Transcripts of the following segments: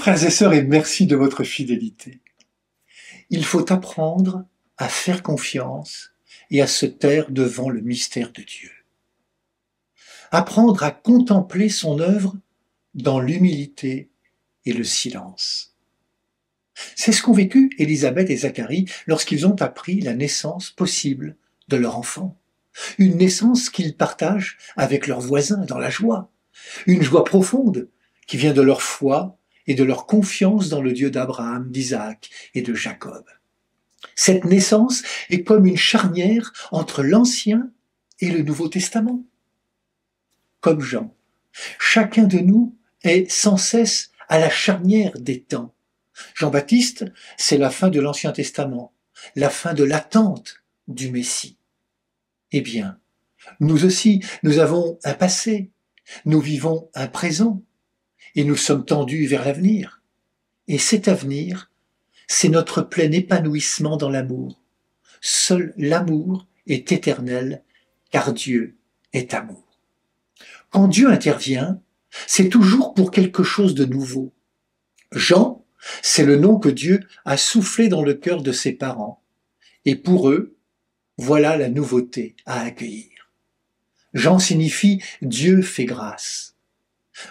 Frères et sœurs, et merci de votre fidélité. Il faut apprendre à faire confiance et à se taire devant le mystère de Dieu. Apprendre à contempler son œuvre dans l'humilité et le silence. C'est ce qu'ont vécu Élisabeth et Zacharie lorsqu'ils ont appris la naissance possible de leur enfant. Une naissance qu'ils partagent avec leurs voisins dans la joie. Une joie profonde qui vient de leur foi et de leur confiance dans le Dieu d'Abraham, d'Isaac et de Jacob. Cette naissance est comme une charnière entre l'Ancien et le Nouveau Testament. Comme Jean, chacun de nous est sans cesse à la charnière des temps. Jean-Baptiste, c'est la fin de l'Ancien Testament, la fin de l'attente du Messie. Eh bien, nous aussi, nous avons un passé, nous vivons un présent, et nous sommes tendus vers l'avenir. Et cet avenir, c'est notre plein épanouissement dans l'amour. Seul l'amour est éternel, car Dieu est amour. Quand Dieu intervient, c'est toujours pour quelque chose de nouveau. Jean, c'est le nom que Dieu a soufflé dans le cœur de ses parents. Et pour eux, voilà la nouveauté à accueillir. Jean signifie Dieu fait grâce.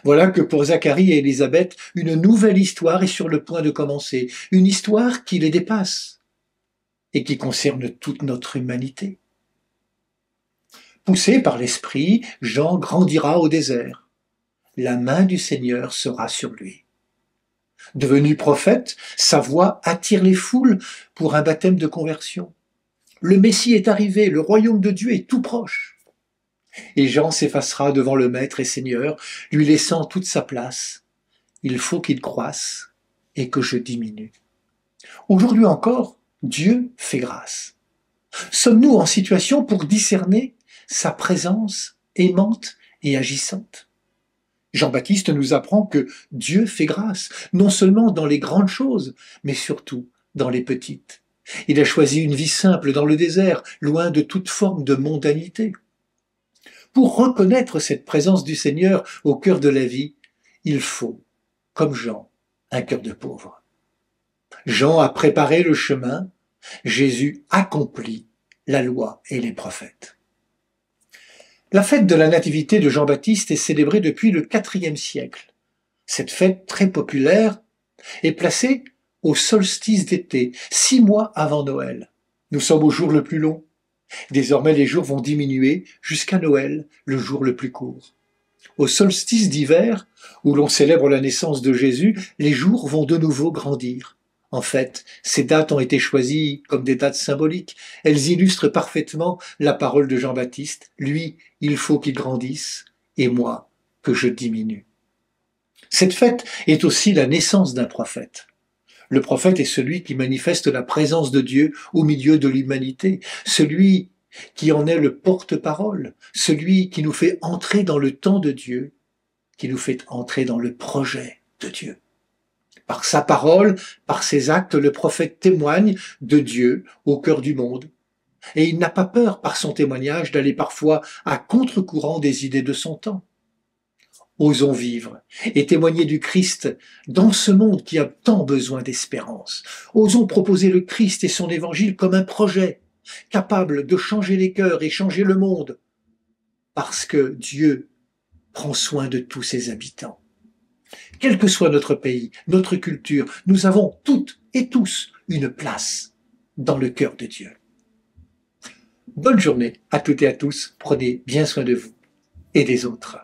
Voilà que pour Zacharie et Élisabeth, une nouvelle histoire est sur le point de commencer. Une histoire qui les dépasse et qui concerne toute notre humanité. Poussé par l'Esprit, Jean grandira au désert. La main du Seigneur sera sur lui. Devenu prophète, sa voix attire les foules pour un baptême de conversion. Le Messie est arrivé, le royaume de Dieu est tout proche. Et Jean s'effacera devant le Maître et Seigneur, lui laissant toute sa place. Il faut qu'il croisse et que je diminue. Aujourd'hui encore, Dieu fait grâce. Sommes-nous en situation pour discerner sa présence aimante et agissante? Jean-Baptiste nous apprend que Dieu fait grâce, non seulement dans les grandes choses, mais surtout dans les petites. Il a choisi une vie simple dans le désert, loin de toute forme de mondanité. Pour reconnaître cette présence du Seigneur au cœur de la vie, il faut, comme Jean, un cœur de pauvre. Jean a préparé le chemin, Jésus accomplit la loi et les prophètes. La fête de la Nativité de Jean-Baptiste est célébrée depuis le IVe siècle. Cette fête très populaire est placée au solstice d'été, 6 mois avant Noël. Nous sommes au jour le plus long. Désormais, les jours vont diminuer jusqu'à Noël, le jour le plus court. Au solstice d'hiver, où l'on célèbre la naissance de Jésus, les jours vont de nouveau grandir. En fait, ces dates ont été choisies comme des dates symboliques. Elles illustrent parfaitement la parole de Jean-Baptiste. Lui, il faut qu'il grandisse, et moi, que je diminue. Cette fête est aussi la naissance d'un prophète. Le prophète est celui qui manifeste la présence de Dieu au milieu de l'humanité, celui qui en est le porte-parole, celui qui nous fait entrer dans le temps de Dieu, qui nous fait entrer dans le projet de Dieu. Par sa parole, par ses actes, le prophète témoigne de Dieu au cœur du monde. Et il n'a pas peur, par son témoignage, d'aller parfois à contre-courant des idées de son temps. Osons vivre et témoigner du Christ dans ce monde qui a tant besoin d'espérance. Osons proposer le Christ et son évangile comme un projet capable de changer les cœurs et changer le monde, parce que Dieu prend soin de tous ses habitants. Quel que soit notre pays, notre culture, nous avons toutes et tous une place dans le cœur de Dieu. Bonne journée à toutes et à tous. Prenez bien soin de vous et des autres.